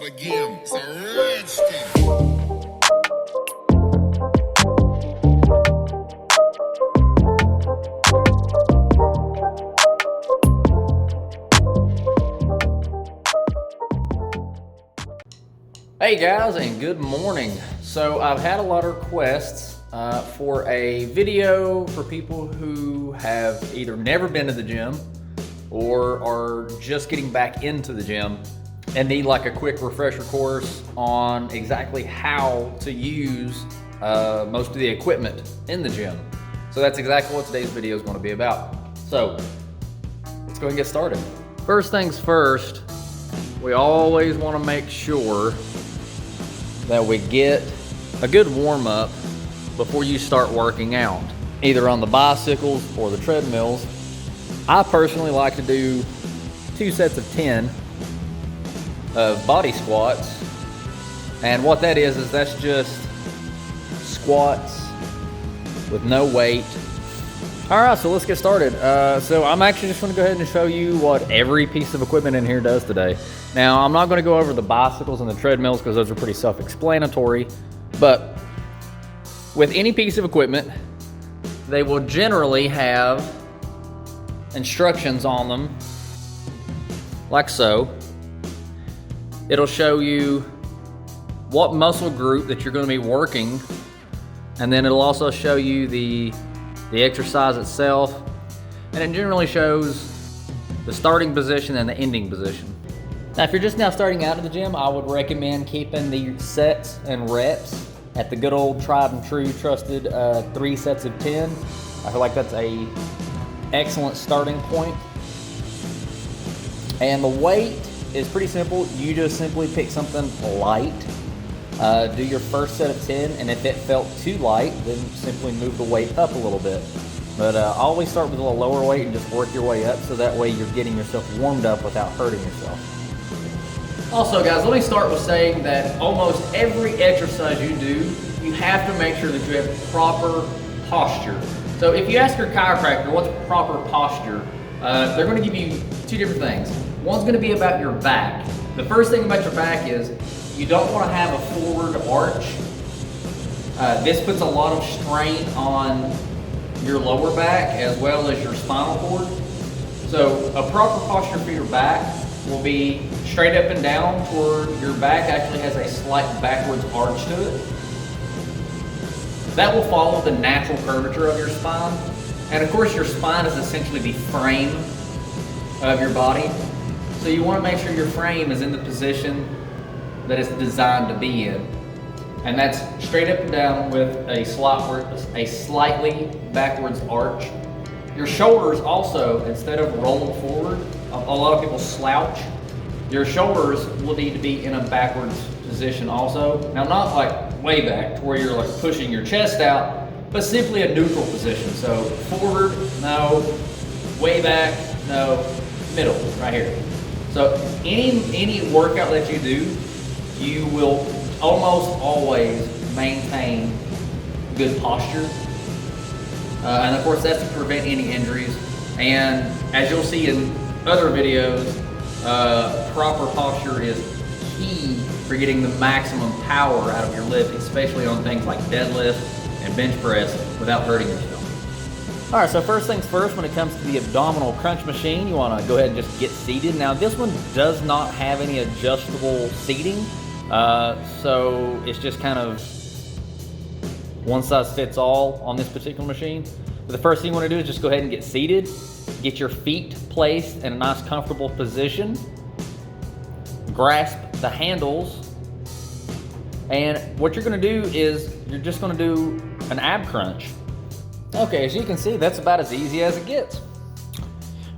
start again. It's a Redskin. Hey guys, and good morning. So I've had a lot of requests for a video for people who have either never been to the gym or are just getting back into the gym and need like a quick refresher course on exactly how to use most of the equipment in the gym. So that's exactly what today's video is going to be about. So let's go and get started. First things first, we always want to make sure that we get a good warm-up before you start working out, either on the bicycles or the treadmills. I personally like to do 2 sets of 10 of body squats, and what that is that's just squats with no weight. All right, so let's get started. So I'm actually just going to go ahead and show you what every piece of equipment in here does today. Now, I'm not going to go over the bicycles and the treadmills because those are pretty self-explanatory, but with any piece of equipment, they will generally have instructions on them, like so. It'll show you what muscle group that you're going to be working, and then it'll also show you the exercise itself, and it generally shows the starting position and the ending position. Now, if you're just now starting out at the gym, I would recommend keeping the sets and reps at the good old tried and true trusted 3 sets of 10. I feel like that's a excellent starting point. And the weight is pretty simple. You just simply pick something light, do your first set of 10, and if it felt too light, then simply move the weight up a little bit. But always start with a little lower weight and just work your way up, so that way you're getting yourself warmed up without hurting yourself. Also guys, let me start with saying that almost every exercise you do, you have to make sure that you have proper posture. So if you ask your chiropractor what's proper posture, they're going to give you 2 different things. One's going to be about your back. The first thing about your back is you don't want to have a forward arch. This puts a lot of strain on your lower back as well as your spinal cord. So a proper posture for your back will be straight up and down, where your back actually has a slight backwards arch to it. That will follow the natural curvature of your spine. And of course your spine is essentially the frame of your body. So you want to make sure your frame is in the position that it's designed to be in. And that's straight up and down with a slightly backwards arch. Your shoulders also, instead of rolling forward, a lot of people slouch. Your shoulders will need to be in a backwards position also. Now, not like way back to where you're like pushing your chest out, but simply a neutral position. So forward, no, way back, no, middle, right here. So any workout that you do, you will almost always maintain good posture. And of course that's to prevent any injuries. And as you'll see in other videos, proper posture is key for getting the maximum power out of your lift, especially on things like deadlift and bench press without hurting yourself. All right, so first things first, when it comes to the abdominal crunch machine, you want to go ahead and just get seated. Now this one does not have any adjustable seating, so it's just kind of one size fits all on this particular machine. But the first thing you want to do is just go ahead and get seated. Get your feet placed in a nice comfortable position. Grasp the handles. And what you're going to do is you're just going to do an ab crunch. Okay, as you can see, that's about as easy as it gets.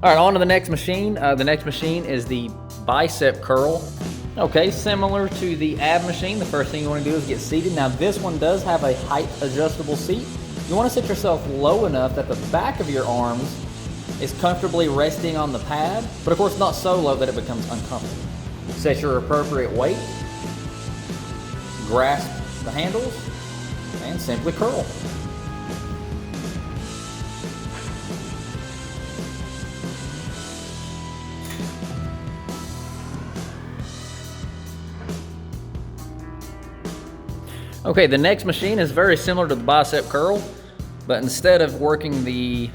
All right, on to the next machine. The next machine is the bicep curl. Okay, similar to the ab machine, the first thing you want to do is get seated. Now this one does have a height adjustable seat. You want to set yourself low enough that the back of your arms is comfortably resting on the pad, but of course not so low that it becomes uncomfortable. Set your appropriate weight, grasp the handles, and simply curl. Okay, the next machine is very similar to the bicep curl, but instead of working the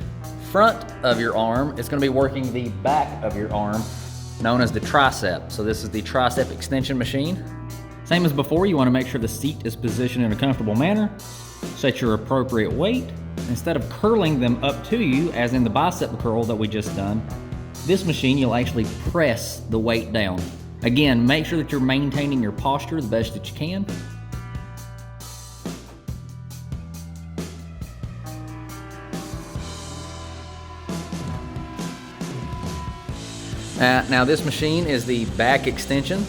front of your arm, it's gonna be working the back of your arm, known as the tricep. So this is the tricep extension machine. Same as before, you wanna make sure the seat is positioned in a comfortable manner. Set your appropriate weight. Instead of curling them up to you, as in the bicep curl that we just done, this machine, you'll actually press the weight down. Again, make sure that you're maintaining your posture the best that you can. Now this machine is the back extension.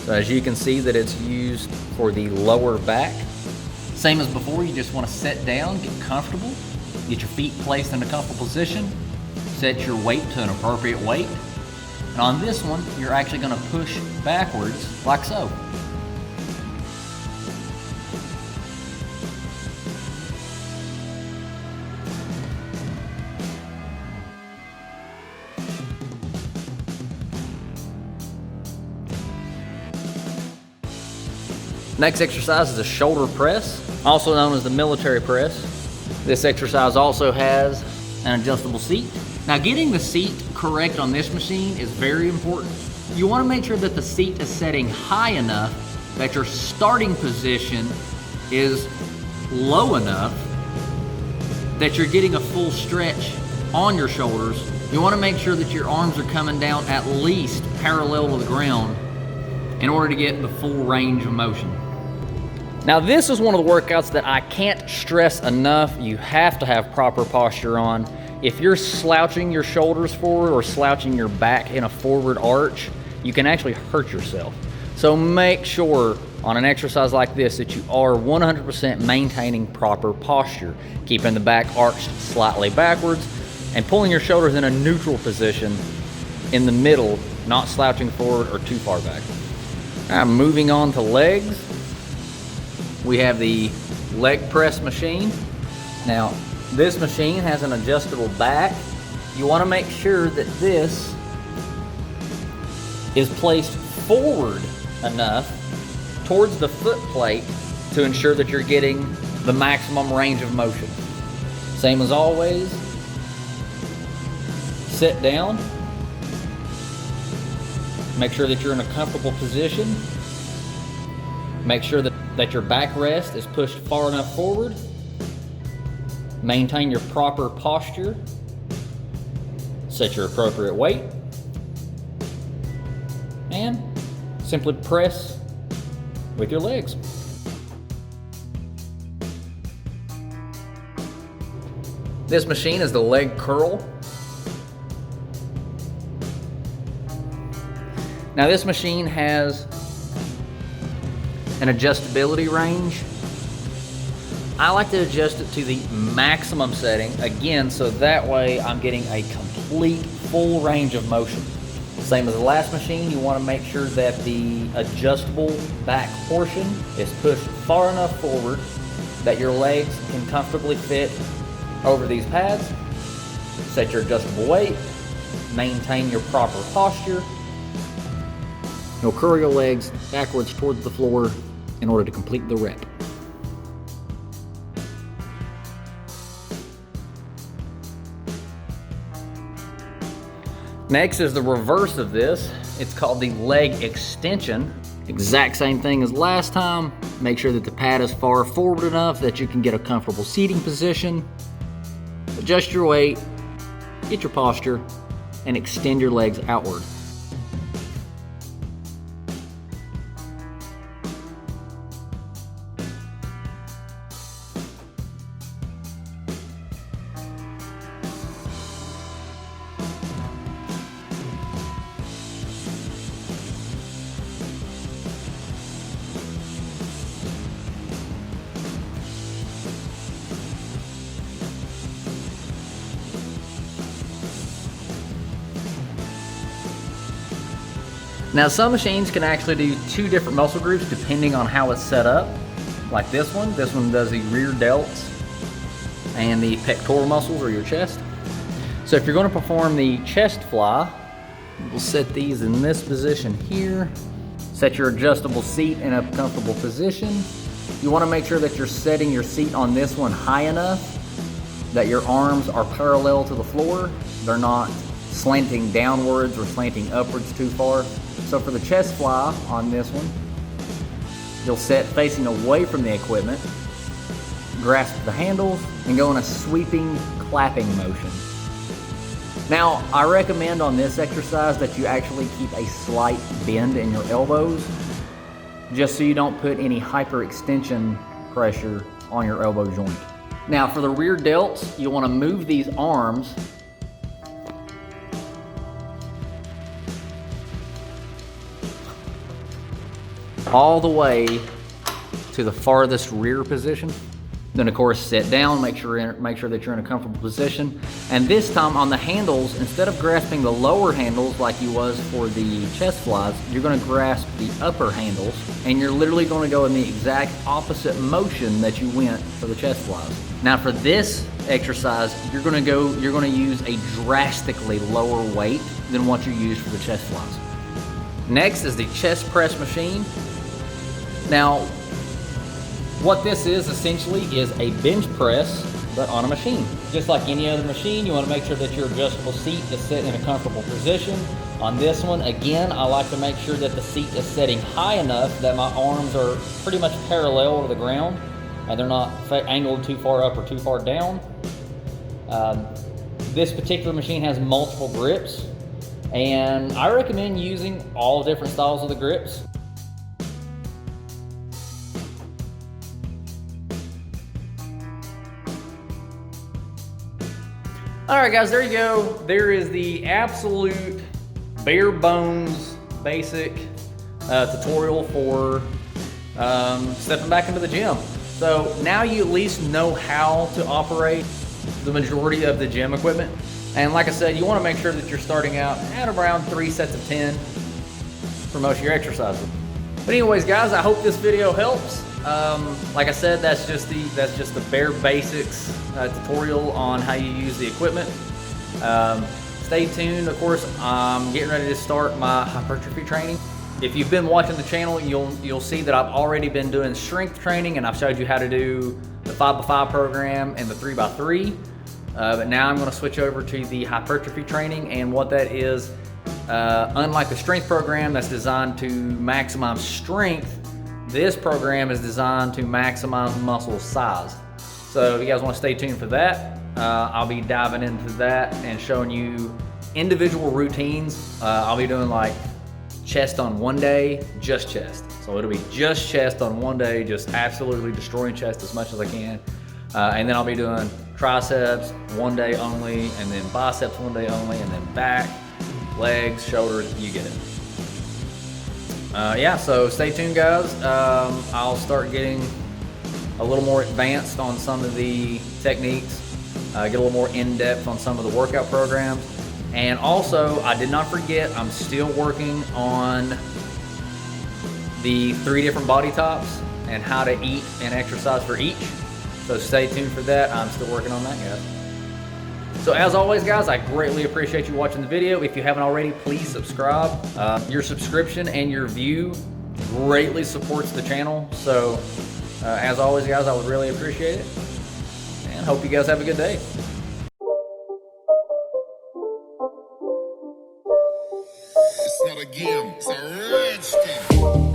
So as you can see that it's used for the lower back. Same as before, you just want to sit down, get comfortable, get your feet placed in a comfortable position, set your weight to an appropriate weight. And on this one, you're actually going to push backwards like so. Next exercise is a shoulder press, also known as the military press. This exercise also has an adjustable seat. Now, getting the seat correct on this machine is very important. You want to make sure that the seat is setting high enough that your starting position is low enough that you're getting a full stretch on your shoulders. You want to make sure that your arms are coming down at least parallel to the ground in order to get the full range of motion. Now, this is one of the workouts that I can't stress enough. You have to have proper posture on. If you're slouching your shoulders forward or slouching your back in a forward arch, you can actually hurt yourself. So make sure on an exercise like this that you are 100% maintaining proper posture, keeping the back arched slightly backwards and pulling your shoulders in a neutral position in the middle, not slouching forward or too far back. All right, moving on to legs. We have the leg press machine. Now, this machine has an adjustable back. You want to make sure that this is placed forward enough towards the foot plate to ensure that you're getting the maximum range of motion. Same as always, sit down. Make sure that you're in a comfortable position. Make sure that your backrest is pushed far enough forward. Maintain your proper posture. Set your appropriate weight. And simply press with your legs. This machine is the leg curl. Now, this machine has an adjustability range. I like to adjust it to the maximum setting, again, so that way I'm getting a complete full range of motion. Same as the last machine, you want to make sure that the adjustable back portion is pushed far enough forward that your legs can comfortably fit over these pads. Set your adjustable weight, maintain your proper posture. You'll curl your legs backwards towards the floor in order to complete the rep. Next is the reverse of this. It's called the leg extension. Exact same thing as last time. Make sure that the pad is far forward enough that you can get a comfortable seating position. Adjust your weight, get your posture, and extend your legs outward. Now, some machines can actually do two different muscle groups depending on how it's set up. Like this one does the rear delts and the pectoral muscles or your chest. So if you're going to perform the chest fly, we'll set these in this position here. Set your adjustable seat in a comfortable position. You want to make sure that you're setting your seat on this one high enough that your arms are parallel to the floor. They're not slanting downwards or slanting upwards too far. So for the chest fly on this one, you'll set facing away from the equipment, grasp the handles, and go in a sweeping, clapping motion. Now, I recommend on this exercise that you actually keep a slight bend in your elbows, just so you don't put any hyperextension pressure on your elbow joint. Now, for the rear delts, you want to move these arms all the way to the farthest rear position. Then of course sit down, make sure that you're in a comfortable position. And this time on the handles, instead of grasping the lower handles like you was for the chest flies, you're gonna grasp the upper handles, and you're literally gonna go in the exact opposite motion that you went for the chest flies. Now for this exercise, you're gonna use a drastically lower weight than what you use for the chest flies. Next is the chest press machine. Now, what this is essentially is a bench press, but on a machine. Just like any other machine, you want to make sure that your adjustable seat is set in a comfortable position. On this one, again, I like to make sure that the seat is setting high enough that my arms are pretty much parallel to the ground and they're not angled too far up or too far down. This particular machine has multiple grips, and I recommend using all different styles of the grips. All right, guys, there you go. There is the absolute bare bones basic tutorial for stepping back into the gym. So now you at least know how to operate the majority of the gym equipment. And like I said, you want to make sure that you're starting out at around 3 sets of 10 for most of your exercises. But anyways, guys, I hope this video helps. Like I said, that's just the bare basics tutorial on how you use the equipment. Stay tuned. Of course, I'm getting ready to start my hypertrophy training. If you've been watching the channel, you'll see that I've already been doing strength training, and I've showed you how to do the 5x5 program and the 3x3. But now I'm going to switch over to the hypertrophy training, and what that is, unlike the strength program that's designed to maximize strength, this program is designed to maximize muscle size. So if you guys want to stay tuned for that, I'll be diving into that and showing you individual routines. I'll be doing like chest on one day, just chest. So it'll be just chest on one day, just absolutely destroying chest as much as I can. And then I'll be doing triceps one day only, and then biceps one day only, and then back, legs, shoulders, you get it. Yeah, so stay tuned, guys. I'll start getting a little more advanced on some of the techniques, get a little more in-depth on some of the workout programs. And also, I did not forget, I'm still working on the 3 different body types and how to eat and exercise for each. So stay tuned for that. I'm still working on that, guys. So as always, guys, I greatly appreciate you watching the video. If you haven't already, please subscribe. Your subscription and your view greatly supports the channel. So as always, guys, I would really appreciate it. And hope you guys have a good day. It's not a game, it's a rich thing.